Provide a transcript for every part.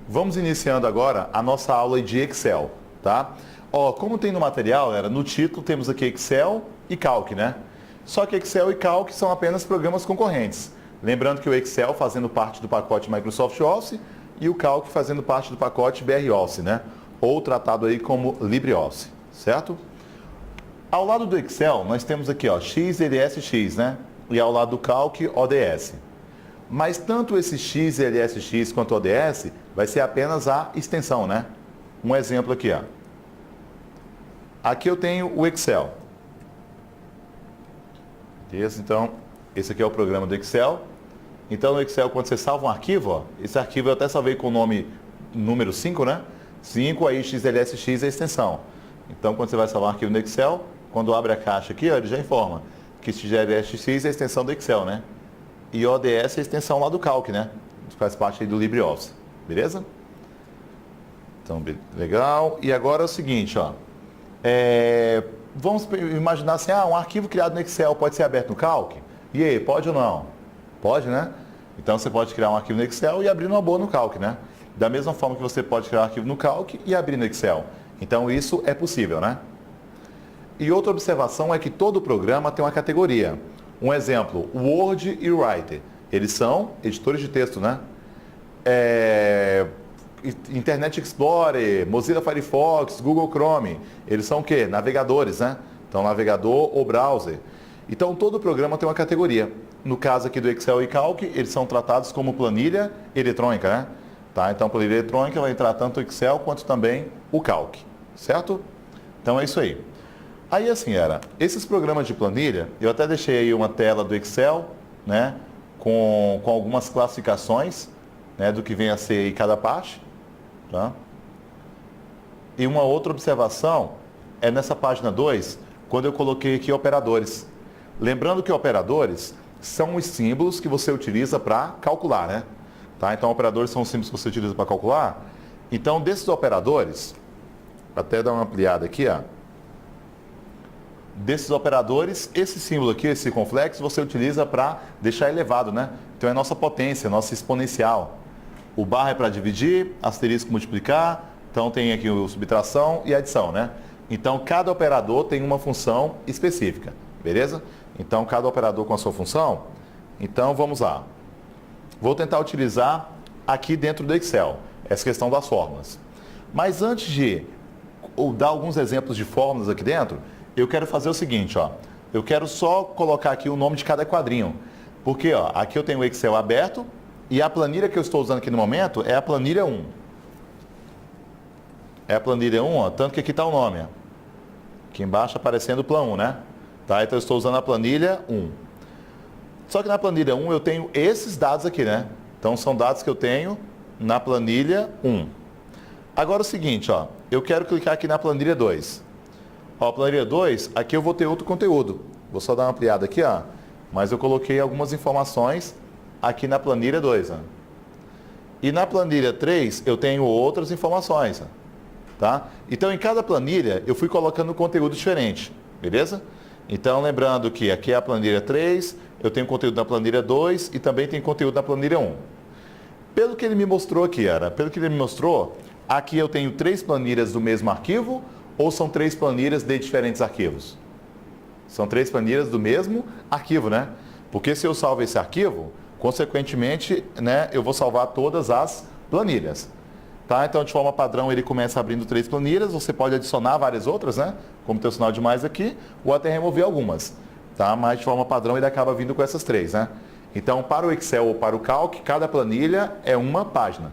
Vamos iniciando agora a nossa aula de Excel, tá? Ó, como tem no material, no título temos aqui Excel e Calc, né? Só que Excel e Calc são apenas programas concorrentes. Lembrando que o Excel fazendo parte do pacote Microsoft Office e o Calc fazendo parte do pacote BR Office, né? Ou tratado aí como LibreOffice, certo? Ao lado do Excel, nós temos aqui, ó, XLSX, né? E ao lado do Calc, ODS. Mas tanto esse XLSX quanto o ODS vai ser apenas a extensão, né? Um exemplo aqui, ó. Aqui eu tenho o Excel. Então, esse aqui é o programa do Excel. Então, no Excel, quando você salva um arquivo, ó, esse arquivo eu até salvei com o nome número 5, né? 5, aí XLSX é a extensão. Então, quando você vai salvar um arquivo no Excel, quando abre a caixa aqui, ó, ele já informa que XLSX é a extensão do Excel, né? E ODS é a extensão lá do Calc, né? Faz parte aí do LibreOffice, beleza? Então, legal. E agora é o seguinte, ó. Vamos imaginar assim, um arquivo criado no Excel pode ser aberto no Calc? E aí, pode ou não? Pode, né? Então, você pode criar um arquivo no Excel e abrir numa boa no Calc, né? Da mesma forma que você pode criar um arquivo no Calc e abrir no Excel. Então, isso é possível, né? E outra observação é que todo programa tem uma categoria. Um exemplo, Word e Writer. Eles são editores de texto, né? Internet Explorer, Mozilla Firefox, Google Chrome. Eles são o quê? Navegadores, né? Então, navegador ou browser. Então, todo programa tem uma categoria. No caso aqui do Excel e Calc, eles são tratados como planilha eletrônica, né? Tá? Então, planilha eletrônica vai entrar tanto o Excel quanto também o Calc. Certo? Então, é isso aí. Aí assim esses programas de planilha, eu até deixei aí uma tela do Excel, né, com algumas classificações, né, do que vem a ser aí cada parte, tá? E uma outra observação é nessa página 2, quando eu coloquei aqui operadores. Lembrando que operadores são os símbolos que você utiliza para calcular, né? Tá? Então, operadores são os símbolos que você utiliza para calcular. Então, desses operadores, até dar uma ampliada aqui, ó. Desses operadores, esse símbolo aqui, esse circunflexo, você utiliza para deixar elevado, né? Então é nossa potência, nossa exponencial. O barra é para dividir, asterisco multiplicar, então tem aqui o subtração e adição, né? Então cada operador tem uma função específica, beleza? Então cada operador com a sua função. Então vamos lá. Vou tentar utilizar aqui dentro do Excel, essa questão das fórmulas. Mas antes de dar alguns exemplos de fórmulas aqui dentro, eu quero fazer o seguinte, ó. Eu quero só colocar aqui o nome de cada quadrinho. Porque, ó, aqui eu tenho o Excel aberto e a planilha que eu estou usando aqui no momento é a planilha 1. É a planilha 1, ó, tanto que aqui está o nome, ó. Aqui embaixo aparecendo o plan 1, né? Tá? Então eu estou usando a planilha 1. Só que na planilha 1 eu tenho esses dados aqui, né? Então são dados que eu tenho na planilha 1. Agora é o seguinte, ó. Eu quero clicar aqui na planilha 2. Ó, a planilha 2, aqui eu vou ter outro conteúdo. Vou só dar uma ampliada aqui, ó. Mas eu coloquei algumas informações aqui na planilha 2. Ó. E na planilha 3, eu tenho outras informações. Ó. Tá? Então, em cada planilha, eu fui colocando conteúdo diferente. Beleza? Então, lembrando que aqui é a planilha 3, eu tenho conteúdo na planilha 2 e também tem conteúdo na planilha 1. Pelo que ele me mostrou aqui, aqui eu tenho 3 planilhas do mesmo arquivo, ou são 3 planilhas de diferentes arquivos? São 3 planilhas do mesmo arquivo, né? Porque se eu salvo esse arquivo, consequentemente, né, eu vou salvar todas as planilhas. Tá? Então, de forma padrão, ele começa abrindo 3 planilhas, você pode adicionar várias outras, né? Como tem o sinal de mais aqui, ou até remover algumas. Tá? Mas, de forma padrão, ele acaba vindo com essas 3, né? Então, para o Excel ou para o Calc, cada planilha é uma página.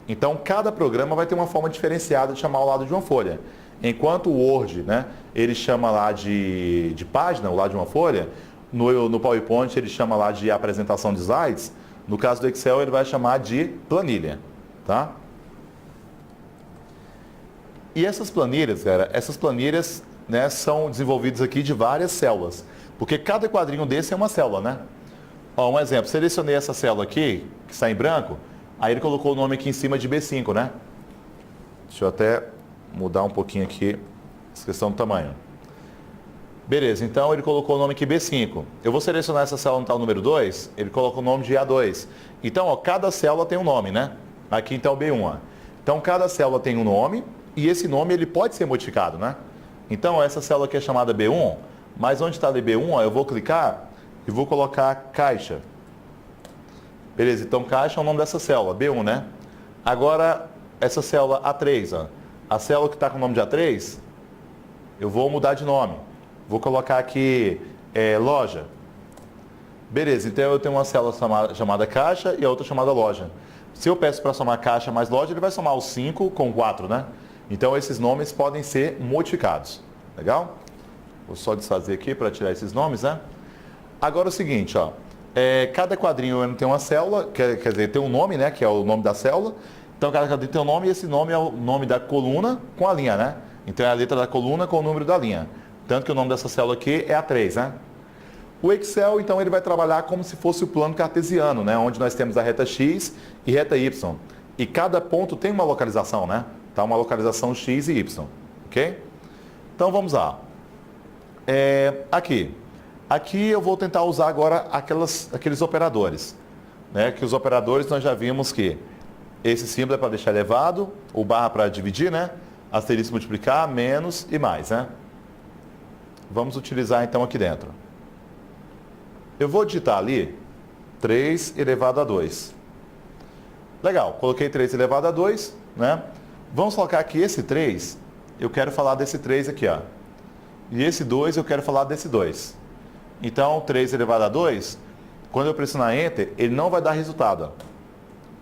Então, cada programa vai ter uma forma diferenciada de chamar ao lado de uma folha. Enquanto o Word, né, ele chama lá de página, ao lado de uma folha, no PowerPoint ele chama lá de apresentação de slides, no caso do Excel ele vai chamar de planilha. Tá? E essas planilhas, né, são desenvolvidas aqui de várias células, porque cada quadrinho desse é uma célula, né? Ó, um exemplo, selecionei essa célula aqui, que está em branco, aí ele colocou o nome aqui em cima de B5, né? Deixa eu até mudar um pouquinho aqui essa questão do tamanho. Beleza, então ele colocou o nome aqui B5. Eu vou selecionar essa célula no tal número 2, ele coloca o nome de A2. Então, ó, cada célula tem um nome, né? Aqui então B1. Ó. Então cada célula tem um nome e esse nome ele pode ser modificado, né? Então essa célula aqui é chamada B1, mas onde está ali B1, ó, eu vou clicar e vou colocar caixa. Beleza, então caixa é o nome dessa célula, B1, né? Agora essa célula A3, ó, a célula que está com o nome de A3, eu vou mudar de nome. Vou colocar aqui loja. Beleza, então eu tenho uma célula chamada caixa e a outra chamada loja. Se eu peço para somar caixa mais loja, ele vai somar os 5 com 4, né? Então esses nomes podem ser modificados. Legal? Vou só desfazer aqui para tirar esses nomes, né? Agora é o seguinte, ó. Cada quadrinho tem uma célula, quer dizer, tem um nome, né? Que é o nome da célula. Então cada quadrinho tem um nome e esse nome é o nome da coluna com a linha, né? Então é a letra da coluna com o número da linha. Tanto que o nome dessa célula aqui é A3, né? O Excel, então, ele vai trabalhar como se fosse o plano cartesiano, né? Onde nós temos a reta X e reta Y. E cada ponto tem uma localização, né? Tá, uma localização X e Y, ok? Então, vamos lá. Aqui eu vou tentar usar agora aqueles operadores, né? Que os operadores nós já vimos que esse símbolo é para deixar elevado, o barra para dividir, né? Asterisco multiplicar, menos e mais, né? Vamos utilizar, então, aqui dentro. Eu vou digitar ali 3 elevado a 2. Legal, coloquei 3 elevado a 2, né? Vamos colocar aqui esse 3, eu quero falar desse 3 aqui, ó. E esse 2, eu quero falar desse 2. Então, 3 elevado a 2, quando eu pressionar Enter, ele não vai dar resultado, ó.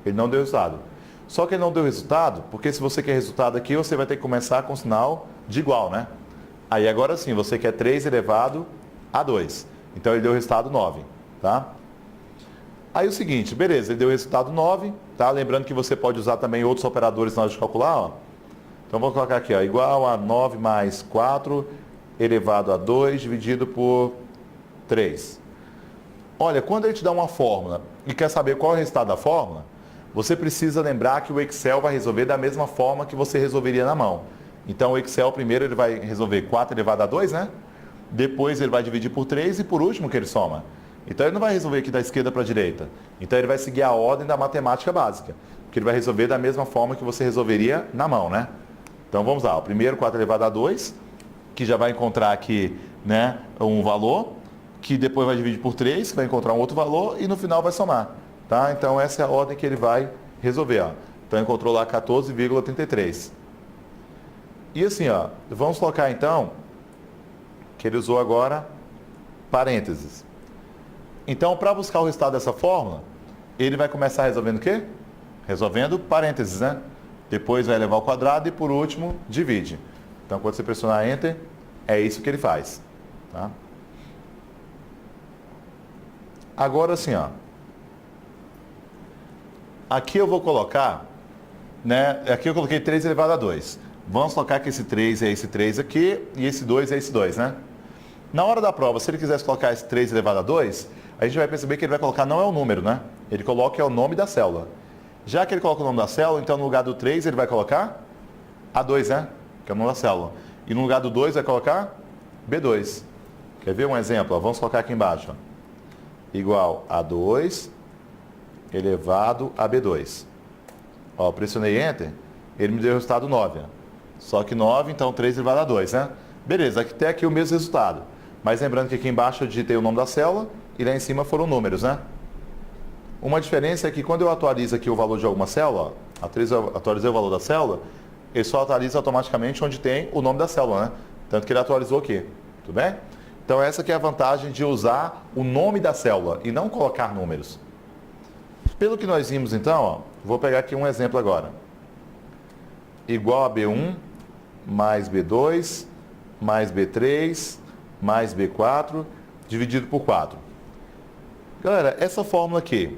Ele não deu resultado. Só que ele não deu resultado, porque se você quer resultado aqui, você vai ter que começar com o sinal de igual, né? Aí agora sim, você quer 3 elevado a 2. Então ele deu o resultado 9, tá? Aí o seguinte, beleza, ele deu o resultado 9, tá? Lembrando que você pode usar também outros operadores na hora de calcular, ó. Então vou colocar aqui, ó, igual a 9 mais 4 elevado a 2 dividido por 3. Olha, quando ele te dá uma fórmula e quer saber qual é o resultado da fórmula, você precisa lembrar que o Excel vai resolver da mesma forma que você resolveria na mão. Então o Excel primeiro ele vai resolver 4 elevado a 2, né? Depois ele vai dividir por 3 e por último que ele soma. Então ele não vai resolver aqui da esquerda para a direita. Então ele vai seguir a ordem da matemática básica. Porque ele vai resolver da mesma forma que você resolveria na mão, né? Então vamos lá. O primeiro 4 elevado a 2, que já vai encontrar aqui, né, um valor, que depois vai dividir por 3, que vai encontrar um outro valor e no final vai somar. Tá? Então essa é a ordem que ele vai resolver. Ó. Então encontrou lá 14,33. E assim, ó, vamos colocar então que ele usou agora parênteses. Então, para buscar o resultado dessa fórmula, ele vai começar resolvendo o quê? Resolvendo parênteses, né? Depois vai elevar ao quadrado e, por último, divide. Então, quando você pressionar Enter, é isso que ele faz. Tá? Agora, assim, ó. Aqui eu vou colocar, né? Aqui eu coloquei 3 elevado a 2. Vamos colocar que esse 3 é esse 3 aqui e esse 2 é esse 2, né? Na hora da prova, se ele quisesse colocar esse 3 elevado a 2, a gente vai perceber que ele vai colocar não é o número, né? Ele coloca o nome da célula. Já que ele coloca o nome da célula, então no lugar do 3 ele vai colocar A2, né? Que é o nome da célula. E no lugar do 2 vai colocar B2. Quer ver um exemplo? Ó, vamos colocar aqui embaixo. Ó. Igual a 2 elevado a B2. Ó, pressionei Enter, ele me deu o resultado 9. Ó. Só que 9, então 3 elevado a 2, né? Beleza, até aqui o mesmo resultado. Mas lembrando que aqui embaixo eu digitei o nome da célula e lá em cima foram números, né? Uma diferença é que quando eu atualizo aqui o valor de alguma célula, ó, atualizei o valor da célula, ele só atualiza automaticamente onde tem o nome da célula, né? Tanto que ele atualizou aqui, tudo bem? Então essa que é a vantagem de usar o nome da célula e não colocar números. Pelo que nós vimos então, ó, vou pegar aqui um exemplo agora. Igual a B1 mais B2 mais B3 mais B4 dividido por 4. Galera, essa fórmula aqui,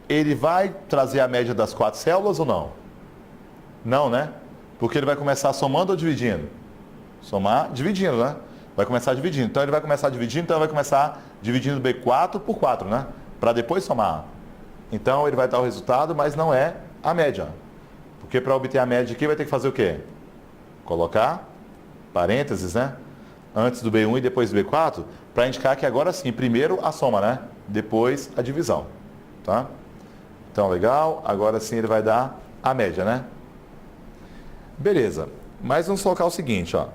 ele vai trazer a média das 4 células ou não? Não, né? Porque ele vai começar somando ou dividindo? Somar, dividindo, né? Vai começar dividindo. Então ele vai começar dividindo, então ele vai começar dividindo B4 por 4, né? Para depois somar. Então ele vai dar o resultado, mas não é a média. Porque para obter a média aqui vai ter que fazer o quê? Colocar parênteses, né? Antes do B1 e depois do B4, para indicar que agora sim, primeiro a soma, né? Depois a divisão, tá? Então, legal. Agora sim ele vai dar a média, né? Beleza, mas vamos colocar o seguinte, ó.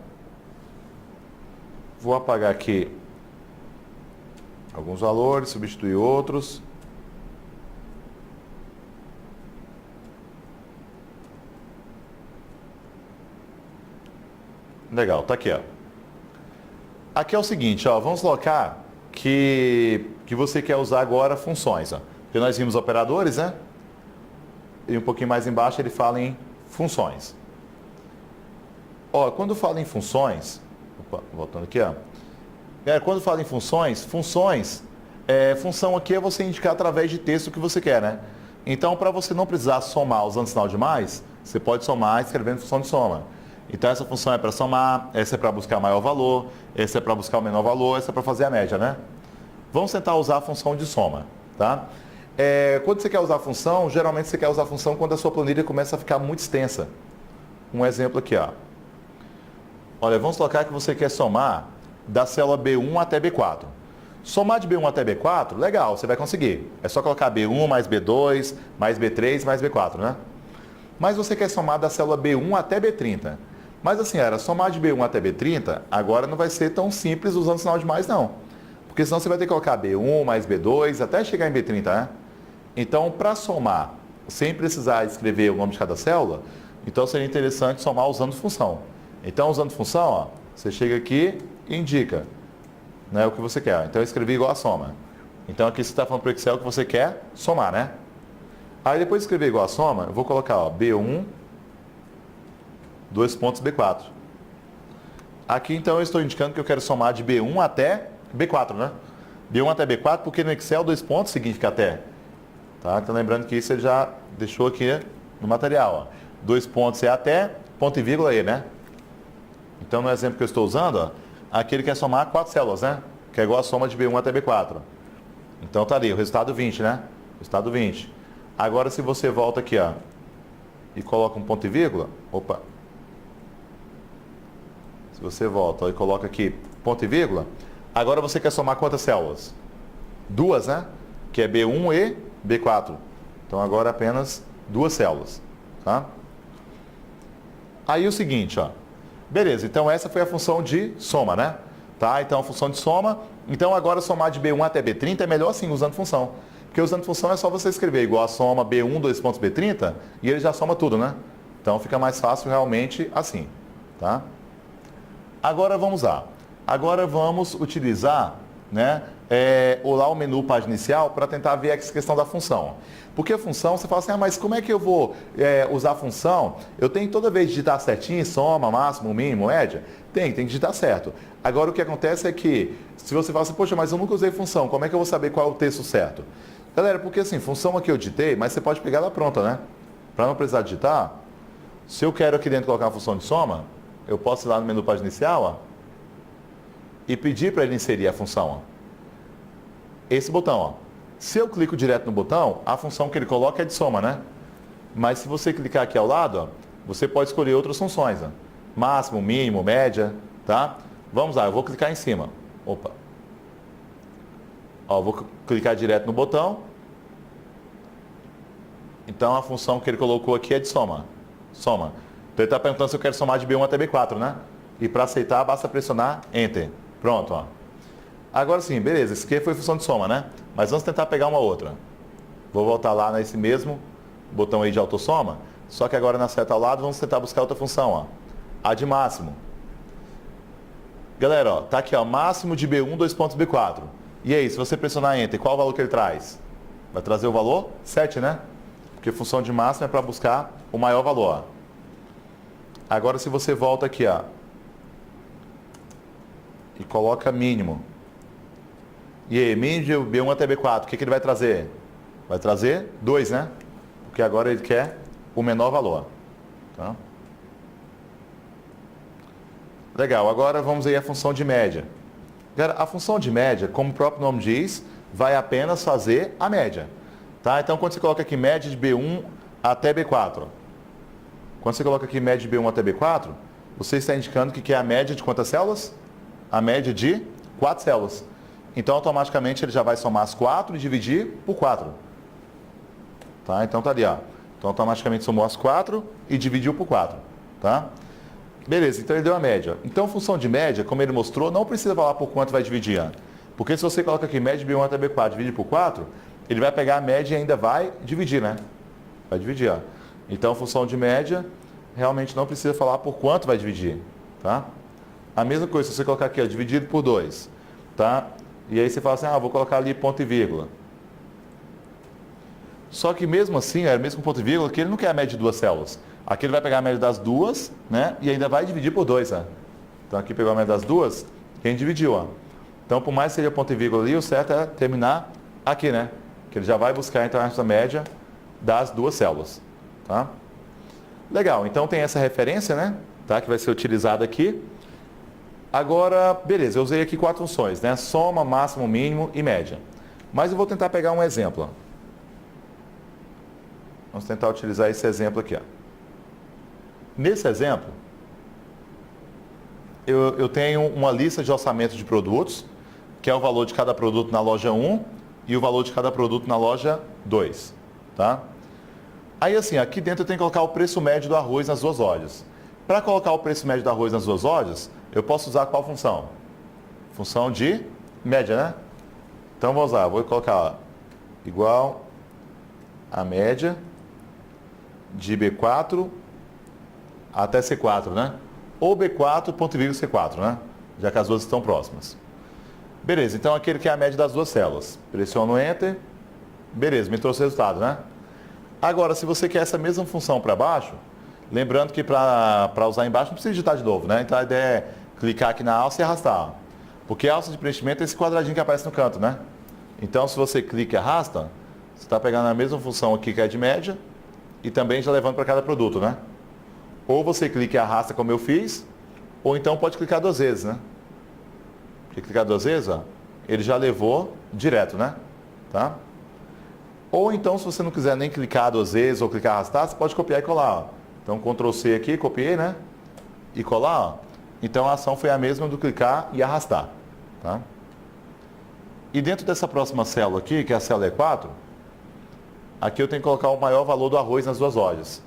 Vou apagar aqui alguns valores, substituir outros. Legal, tá aqui, ó. Aqui é o seguinte, ó, vamos colocar que você quer usar agora funções, ó. Porque nós vimos operadores, né? E um pouquinho mais embaixo ele fala em funções. Ó, quando fala em funções, opa, voltando aqui, ó. Quando fala em funções, função aqui é você indicar através de texto o que você quer, né? Então, para você não precisar somar usando sinal de mais, você pode somar escrevendo função de soma. Então, essa função é para somar, essa é para buscar maior valor, essa é para buscar o menor valor, essa é para fazer a média, né? Vamos tentar usar a função de soma, tá? Quando você quer usar a função, geralmente você quer usar a função quando a sua planilha começa a ficar muito extensa. Um exemplo aqui, ó. Olha, vamos colocar que você quer somar da célula B1 até B4. Somar de B1 até B4, legal, você vai conseguir. É só colocar B1 mais B2, mais B3, mais B4, né? Mas você quer somar da célula B1 até B30. Mas assim, somar de B1 até B30, agora não vai ser tão simples usando sinal de mais, não. Porque senão você vai ter que colocar B1 mais B2 até chegar em B30, né? Então, para somar, sem precisar escrever o nome de cada célula, então seria interessante somar usando função. Então, usando função, ó, você chega aqui e indica, né, o que você quer. Então, eu escrevi igual a soma. Então, aqui você está falando para o Excel que você quer somar, né? Aí, depois de escrever igual a soma, eu vou colocar, ó, B1, dois pontos B4. Aqui, então, eu estou indicando que eu quero somar de B1 até B4, né? B1 até B4, porque no Excel, dois pontos significa até. Tá? Então, lembrando que isso ele já deixou aqui no material, ó. Dois pontos é até, ponto e vírgula E, né? Então, no exemplo que eu estou usando, ó, aqui ele quer somar 4 células, né? Que é igual a soma de B1 até B4. Então, tá ali, o resultado 20, né? Resultado 20. Agora, se você volta aqui, ó, e coloca um ponto e vírgula, opa. Se você volta e coloca aqui ponto e vírgula, agora você quer somar quantas células? 2, né? Que é B1 e B4. Então, agora apenas 2 células, tá? Aí, o seguinte, ó. Beleza, então essa foi a função de soma, né? Tá? Então, a função de soma. Então, agora somar de B1 até B30 é melhor assim, usando função. Porque usando função é só você escrever igual a soma B1, dois pontos B30, e ele já soma tudo, né? Então, fica mais fácil realmente assim, tá? Agora, vamos lá. Agora, vamos utilizar, né, lá o menu página inicial para tentar ver essa questão da função. Porque a função, você fala assim, mas como é que eu vou usar a função? Eu tenho toda vez digitar certinho, soma, máximo, mínimo, média? Tem que digitar certo. Agora, o que acontece é que, se você fala assim, poxa, mas eu nunca usei função, como é que eu vou saber qual é o texto certo? Galera, porque assim, função aqui eu digitei, mas você pode pegar ela pronta, né? Para não precisar digitar, se eu quero aqui dentro colocar uma função de soma, eu posso ir lá no menu página inicial, ó, e pedir para ele inserir a função, ó. Esse botão, ó. Se eu clico direto no botão, a função que ele coloca é de soma, né? Mas se você clicar aqui ao lado, ó, você pode escolher outras funções, ó. Máximo, mínimo, média, tá? Vamos lá, eu vou clicar em cima. Opa. Ó, vou clicar direto no botão. Então, a função que ele colocou aqui é de soma. Soma. Então, ele está perguntando se eu quero somar de B1 até B4, né? E para aceitar, basta pressionar Enter. Pronto, ó. Agora sim, beleza, isso aqui foi função de soma, né? Mas vamos tentar pegar uma outra. Vou voltar lá nesse mesmo botão aí de autossoma, só que agora na seta ao lado vamos tentar buscar outra função, ó. A de máximo. Galera, ó, tá aqui, ó, máximo de B1, dois pontos B4. E aí, se você pressionar Enter, qual o valor que ele traz? Vai trazer o valor 7, né? Porque função de máximo é para buscar o maior valor, ó. Agora, se você volta aqui, ó, e coloca mínimo. E aí, mínimo de B1 até B4, o que ele vai trazer? Vai trazer 2, né? Porque agora ele quer o menor valor. Tá? Legal, agora vamos aí à função de média. A função de média, como o próprio nome diz, vai apenas fazer a média. Tá? Então, quando você coloca aqui média de B1 até B4, quando você coloca aqui média de B1 até B4, você está indicando que quer a média de quantas células? A média de 4 células. Então, automaticamente, ele já vai somar as 4 e dividir por 4. Tá? Então, tá ali, ó. Então, automaticamente somou as 4 e dividiu por 4. Tá? Beleza, então ele deu a média. Então, função de média, como ele mostrou, não precisa falar por quanto vai dividir. Porque se você coloca aqui média de B1 até B4, divide por 4, ele vai pegar a média e ainda vai dividir, né? Vai dividir, ó. Então, função de média, realmente não precisa falar por quanto vai dividir, tá? A mesma coisa, se você colocar aqui, ó, dividido por 2, tá? E aí você fala assim, vou colocar ali ponto e vírgula. Só que mesmo assim, mesmo com ponto e vírgula, aqui ele não quer a média de duas células. Aqui ele vai pegar a média das duas, né? E ainda vai dividir por 2, ó. Então aqui pegou a média das duas, e a gente dividiu, ó. Então, por mais que seja ponto e vírgula ali, o certo é terminar aqui, né? Que ele já vai buscar, então, essa média das duas células, tá? Legal, então tem essa referência, né? Tá? Que vai ser utilizada aqui. Agora, beleza, eu usei aqui 4 funções, né? Soma, máximo, mínimo e média. Mas eu vou tentar pegar um exemplo, ó. Vamos tentar utilizar esse exemplo aqui, ó. Nesse exemplo, eu tenho uma lista de orçamento de produtos, que é o valor de cada produto na loja 1 e o valor de cada produto na loja 2, tá? Aí assim, aqui dentro eu tenho que colocar o preço médio do arroz nas duas lojas. Para colocar o preço médio do arroz nas duas lojas, eu posso usar qual função? Função de média, né? Então vou usar, vou colocar ó, igual a média de B4 até C4, né? Ou B4, ponto e vírgula C4, né? Já que as duas estão próximas. Beleza, então aquele que é a média das duas células. Pressiono Enter. Beleza, me trouxe o resultado, né? Agora, se você quer essa mesma função para baixo, lembrando que para usar embaixo não precisa digitar de novo, né? Então a ideia é clicar aqui na alça e arrastar. Porque a alça de preenchimento é esse quadradinho que aparece no canto, né? Então, se você clica e arrasta, você está pegando a mesma função aqui que é de média e também já levando para cada produto, né? Ou você clica e arrasta como eu fiz, ou então pode clicar 2 vezes, né? Porque clicar 2 vezes, ó, ele já levou direto, né? Tá? Ou então, se você não quiser nem clicar 2 vezes ou clicar e arrastar, você pode copiar e colar, ó. Então, Ctrl C aqui, copiei, né? E colar, ó. Então, a ação foi a mesma do clicar e arrastar, tá? E dentro dessa próxima célula aqui, que é a célula E4, aqui eu tenho que colocar o maior valor do arroz nas duas lojas.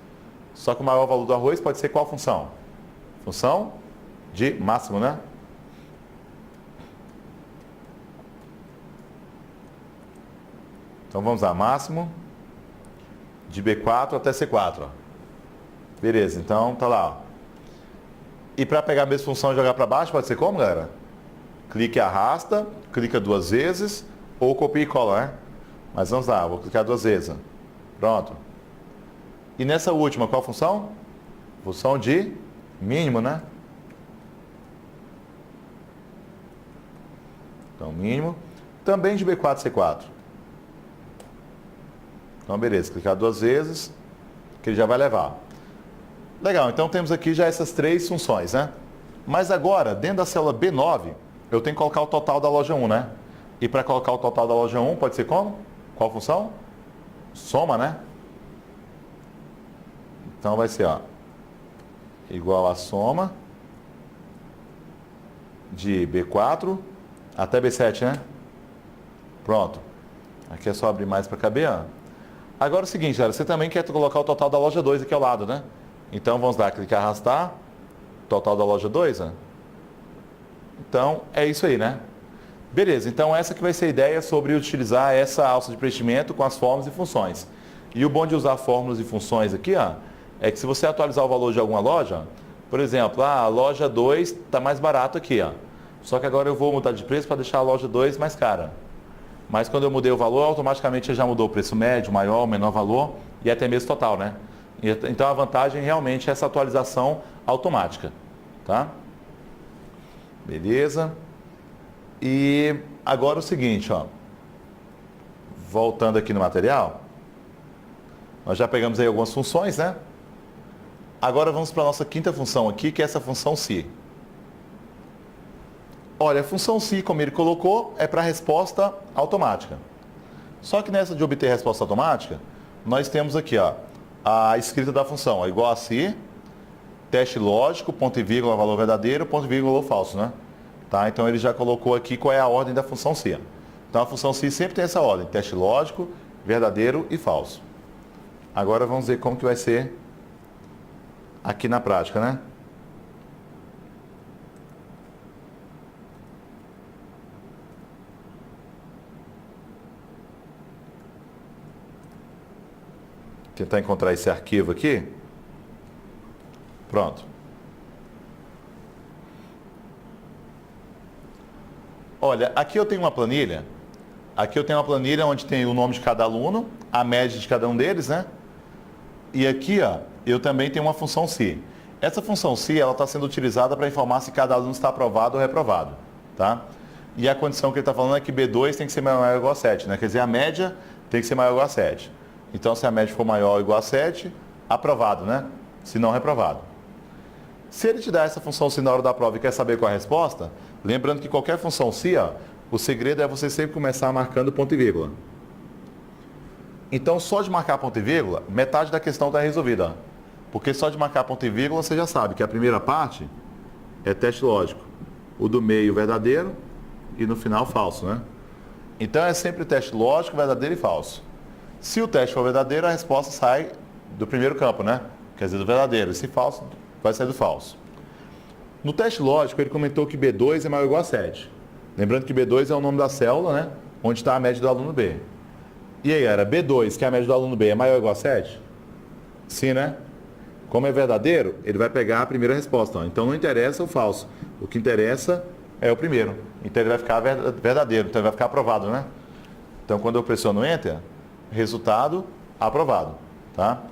Só que o maior valor do arroz pode ser qual função? Função de máximo, né? Então vamos lá, máximo de B4 até C4. Ó. Beleza, então tá lá. Ó. E para pegar a mesma função e jogar para baixo, pode ser como, galera? Clique e arrasta, clica 2 vezes ou copia e cola, né? Mas vamos lá, vou clicar 2 vezes. Ó. Pronto. E nessa última, qual função? Função de mínimo, né? Então, mínimo. Também de B4 C4. Então, beleza. Clicar 2 vezes, que ele já vai levar. Legal, então temos aqui já essas 3 funções, né? Mas agora, dentro da célula B9, eu tenho que colocar o total da loja 1, né? E para colocar o total da loja 1, pode ser como? Qual função? Soma, né? Então vai ser, ó, igual a soma de B4 até B7, né? Pronto. Aqui é só abrir mais para caber, ó. Agora é o seguinte, galera, você também quer colocar o total da loja 2 aqui ao lado, né? Então vamos lá, clicar arrastar, total da loja 2, ó. Então é isso aí, né? Beleza, então essa que vai ser a ideia sobre utilizar essa alça de preenchimento com as fórmulas e funções. E o bom de usar fórmulas e funções aqui, ó, é que se você atualizar o valor de alguma loja, por exemplo, a loja 2 está mais barato aqui, ó. Só que agora eu vou mudar de preço para deixar a loja 2 mais cara. Mas quando eu mudei o valor, automaticamente já mudou o preço médio, maior, menor valor e até mesmo total, né? Então a vantagem realmente é essa atualização automática, tá? Beleza. E agora o seguinte, ó. Voltando aqui no material, nós já pegamos aí algumas funções, né? Agora vamos para a nossa quinta função aqui, que é essa função se. Olha, a função se, como ele colocou, é para resposta automática. Só que nessa de obter resposta automática, nós temos aqui, ó, a escrita da função, ó, igual a se, teste lógico, ponto e vírgula, valor verdadeiro, ponto e vírgula, valor falso, né? Tá? Então ele já colocou aqui qual é a ordem da função se. Então a função se sempre tem essa ordem, teste lógico, verdadeiro e falso. Agora vamos ver como que vai ser aqui na prática, né? Tentar encontrar esse arquivo aqui. Pronto. Olha, aqui eu tenho uma planilha. Aqui eu tenho uma planilha onde tem o nome de cada aluno, a média de cada um deles, né? E aqui, ó, eu também tenho uma função se. Essa função se, ela está sendo utilizada para informar se cada aluno está aprovado ou reprovado, tá? E a condição que ele está falando é que B2 tem que ser maior ou igual a 7, né? Quer dizer, a média tem que ser maior ou igual a 7. Então, se a média for maior ou igual a 7, aprovado, né? Se não, reprovado. Se ele te dá essa função se na hora da prova e quer saber qual é a resposta, lembrando que qualquer função se, ó, o segredo é você sempre começar marcando ponto e vírgula. Então, só de marcar ponto e vírgula, metade da questão está resolvida. Ó. Porque só de marcar ponto e vírgula, você já sabe que a primeira parte é teste lógico. O do meio, verdadeiro, e no final, falso, né? Então, é sempre teste lógico, verdadeiro e falso. Se o teste for verdadeiro, a resposta sai do primeiro campo, né? Quer dizer, do verdadeiro. E se falso, vai sair do falso. No teste lógico, ele comentou que B2 é maior ou igual a 7. Lembrando que B2 é o nome da célula, né? Onde está a média do aluno B. E aí, era B2, que é a média do aluno B, é maior ou igual a 7? Sim, né? Como é verdadeiro, ele vai pegar a primeira resposta. Ó. Então, não interessa o falso. O que interessa é o primeiro. Então, ele vai ficar verdadeiro. Então, ele vai ficar aprovado, né? Então, quando eu pressiono Enter, resultado aprovado, tá?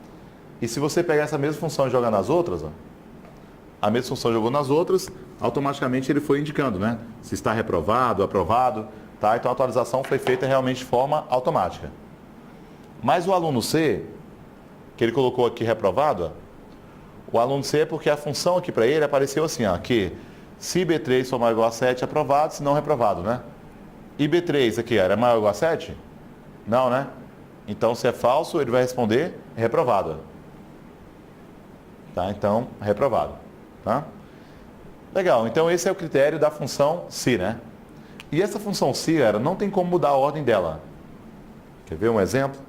E se você pegar essa mesma função e jogar nas outras, ó, a mesma função jogou nas outras, automaticamente ele foi indicando, né? Se está reprovado, aprovado, tá? Então a atualização foi feita realmente de forma automática. Mas o aluno C, que ele colocou aqui reprovado, ó, o aluno C é porque a função aqui para ele apareceu assim, ó, que se B3 for maior ou igual a 7, aprovado, se não reprovado, né? E B3 aqui era maior ou igual a 7? Não, né? Então, se é falso, ele vai responder reprovado. Tá? Então, reprovado. Tá? Legal. Então, esse é o critério da função se, né? E essa função se, cara, não tem como mudar a ordem dela. Quer ver um exemplo?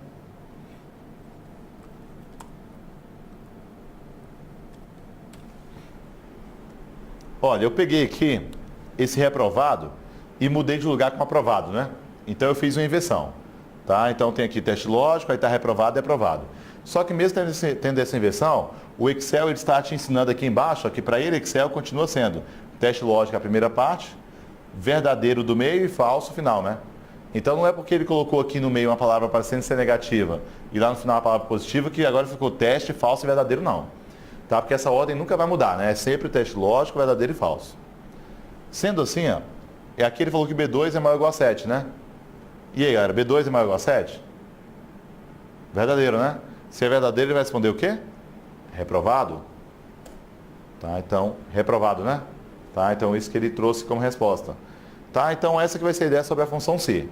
Olha, eu peguei aqui esse reprovado e mudei de lugar com aprovado, né? Então, eu fiz uma inversão. Tá? Então tem aqui teste lógico, aí está reprovado e aprovado. Só que mesmo tendo essa inversão, o Excel ele está te ensinando aqui embaixo, ó, que para ele Excel continua sendo teste lógico a primeira parte, verdadeiro do meio e falso final, né? Então não é porque ele colocou aqui no meio uma palavra parecendo ser negativa e lá no final uma palavra positiva que agora ficou teste, falso e verdadeiro, não. Tá? Porque essa ordem nunca vai mudar, né? É sempre teste lógico, verdadeiro e falso. Sendo assim, ó, aqui ele falou que B2 é maior ou igual a 7, né? E aí, galera, B2 é maior ou igual a 7? Verdadeiro, né? Se é verdadeiro, ele vai responder o quê? Reprovado. Tá, então, reprovado, né? Tá, então, isso que ele trouxe como resposta. Tá, então, essa que vai ser a ideia sobre a função se.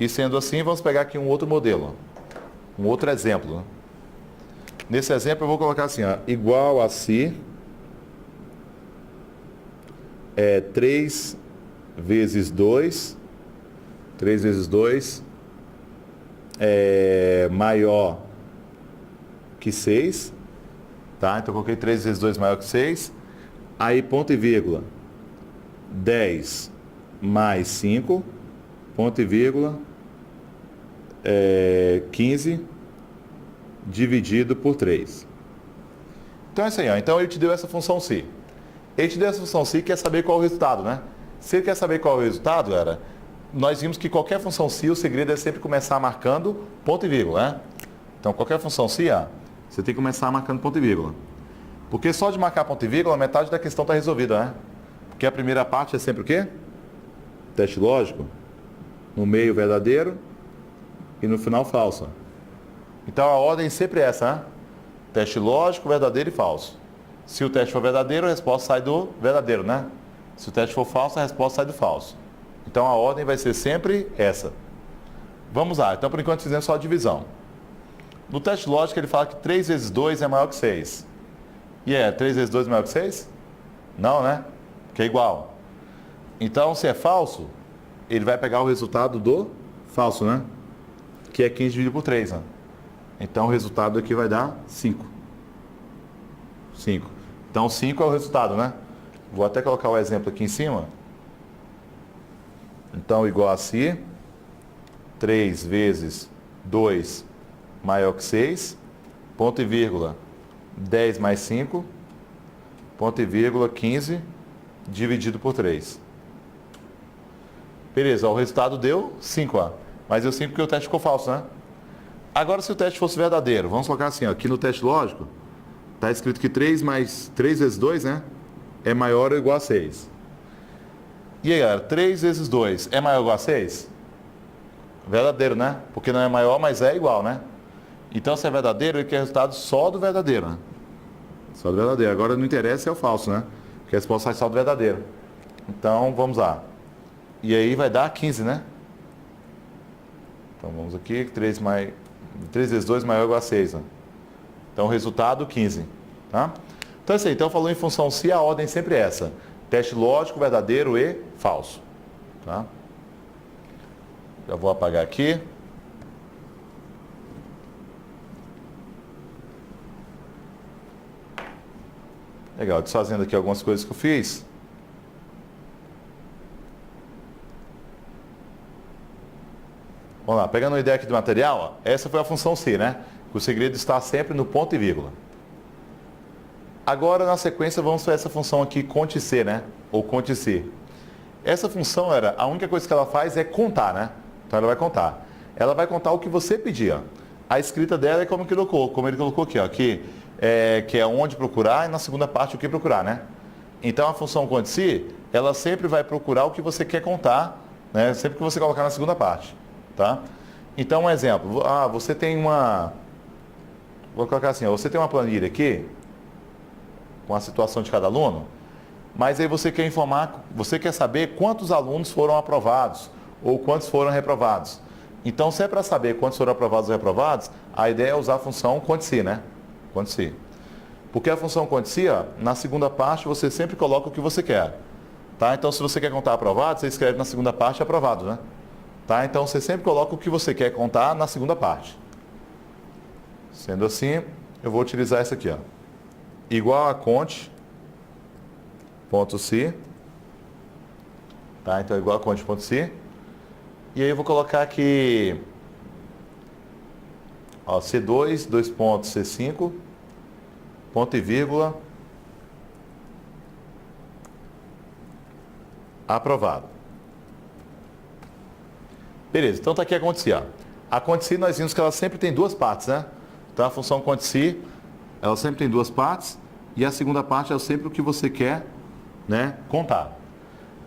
E sendo assim, vamos pegar aqui um outro modelo. Um outro exemplo. Né? Nesse exemplo, eu vou colocar assim, ó, igual a se é 3 vezes 2... 3 vezes 2 é maior que 6. Tá? Então, eu coloquei 3 vezes 2 maior que 6. Aí, ponto e vírgula. 10 mais 5. Ponto e vírgula. 15 dividido por 3. Então, é isso aí. Ó. Então, ele te deu essa função se. Ele te deu essa função se e quer saber qual é o resultado, né? Se ele quer saber qual é o resultado, galera, nós vimos que qualquer função se, o segredo é sempre começar marcando ponto e vírgula, né? Então, qualquer função se, você tem que começar marcando ponto e vírgula. Porque só de marcar ponto e vírgula, metade da questão está resolvida, né? Porque a primeira parte é sempre o quê? Teste lógico. No meio, verdadeiro. E no final, falso. Então, a ordem sempre é essa, né? Teste lógico, verdadeiro e falso. Se o teste for verdadeiro, a resposta sai do verdadeiro, né? Se o teste for falso, a resposta sai do falso. Então, a ordem vai ser sempre essa. Vamos lá. Então, por enquanto, fizemos só a divisão. No teste lógico, ele fala que 3 vezes 2 é maior que 6. E 3 vezes 2 é maior que 6? Não, né? Que é igual. Então, se é falso, ele vai pegar o resultado do falso, né? Que é 15 dividido por 3, né? Então o resultado aqui vai dar 5. 5. Então 5 é o resultado, né? Vou até colocar o exemplo aqui em cima. Então igual a se 3 vezes 2 maior que 6, ponto e vírgula, 10 mais 5, ponto e vírgula, 15 dividido por 3. Beleza, o resultado deu 5, ó. Mas deu 5 porque o teste ficou falso, né? Agora, se o teste fosse verdadeiro, vamos colocar assim, ó, aqui no teste lógico, está escrito que 3 vezes 2, né, é maior ou igual a 6. E aí, galera, 3 vezes 2 é maior ou igual a 6? Verdadeiro, né? Porque não é maior, mas é igual, né? Então, se é verdadeiro, ele quer resultado só do verdadeiro, né? Só do verdadeiro. Agora, não interessa se é o falso, né? Porque a resposta sai só do verdadeiro. Então, vamos lá. E aí vai dar 15, né? Então, vamos aqui, 3 vezes 2 maior ou igual a 6, né? Então, resultado, 15. Tá? Então, é isso aí. Então, falou em função se, a ordem sempre é essa. Teste lógico, verdadeiro e falso. Tá? Já vou apagar aqui. Legal, desfazendo aqui algumas coisas que eu fiz. Vamos lá, pegando uma ideia aqui do material, ó, essa foi a função se, né? O segredo está sempre no ponto e vírgula. Agora, na sequência, vamos para essa função aqui, conte-se, né? Ou conte-se. Essa função, a única coisa que ela faz é contar, né? Então, ela vai contar. Ela vai contar o que você pedir, ó. A escrita dela é como ele colocou aqui, ó, que é onde procurar e na segunda parte o que procurar, né? Então, a função conte-se, ela sempre vai procurar o que você quer contar, né? Sempre que você colocar na segunda parte, tá? Então, um exemplo. Você tem uma... Vou colocar assim, ó, você tem uma planilha aqui, com a situação de cada aluno, mas aí você quer informar, você quer saber quantos alunos foram aprovados ou quantos foram reprovados. Então, se é para saber quantos foram aprovados ou reprovados, a ideia é usar a função conte-se, né? Conte-se. Porque a função conte-se, na segunda parte, você sempre coloca o que você quer. Tá? Então, se você quer contar aprovados, você escreve na segunda parte aprovado, né? Tá? Então, você sempre coloca o que você quer contar na segunda parte. Sendo assim, eu vou utilizar essa aqui, ó. Igual a conte, ponto se. Tá? Então, igual a conte, ponto se. E aí eu vou colocar aqui, ó, C2, 2 pontos, C5, ponto e vírgula, aprovado. Beleza, então tá aqui a conte-se, ó. A conte-se nós vimos que ela sempre tem duas partes, né? Então a função conte-se, ela sempre tem duas partes, e a segunda parte é sempre o que você quer, né, contar.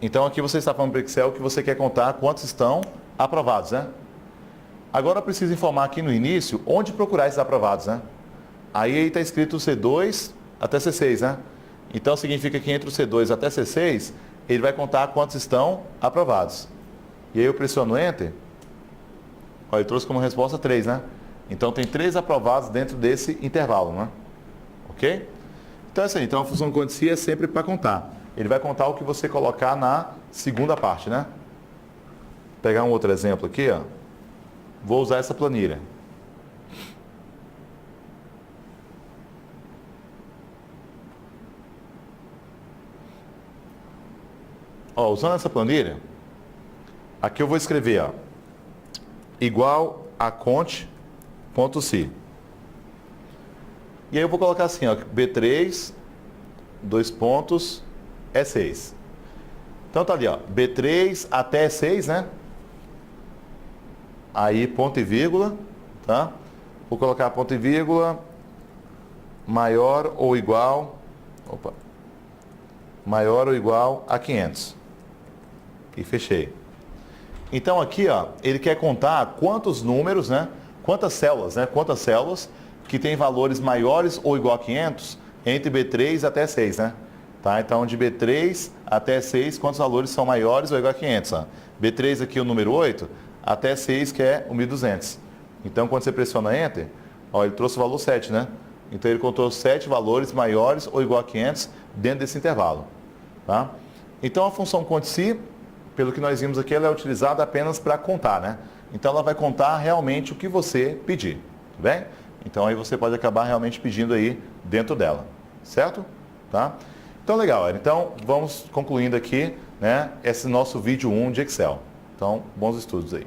Então aqui você está falando para o Excel que você quer contar quantos estão aprovados, né? Agora eu preciso informar aqui no início onde procurar esses aprovados, né? Aí está escrito C2 até C6, né? Então significa que entre o C2 até C6, ele vai contar quantos estão aprovados. E aí eu pressiono Enter, ó, ele trouxe como resposta 3, né? Então tem 3 aprovados dentro desse intervalo, né? Ok? Então é isso aí. Então a função conte-se é sempre para contar. Ele vai contar o que você colocar na segunda parte, né? Vou pegar um outro exemplo aqui, ó. Vou usar essa planilha. Ó, usando essa planilha, aqui eu vou escrever, ó, igual a conte.se. E aí eu vou colocar assim, ó, B3, 2 pontos, é 6. Então tá ali, ó, B3 até 6, né? Aí ponto e vírgula, tá? Vou colocar ponto e vírgula, maior ou igual a 500. E fechei. Então aqui, ó, ele quer contar quantos números, né? Quantas células que tem valores maiores ou igual a 500 entre B3 até 6, né? Tá? Então, de B3 até 6, quantos valores são maiores ou igual a 500? Ó? B3 aqui, o número 8, até 6, que é o 1200. Então, quando você pressiona Enter, ó, ele trouxe o valor 7, né? Então, ele contou 7 valores maiores ou igual a 500 dentro desse intervalo. Tá? Então, a função conte-se, pelo que nós vimos aqui, ela é utilizada apenas para contar, né? Então, ela vai contar realmente o que você pedir. Tudo bem? Então aí você pode acabar realmente pedindo aí dentro dela, certo? Tá? Então legal, então vamos concluindo aqui, né, esse nosso vídeo 1 de Excel. Então, bons estudos aí.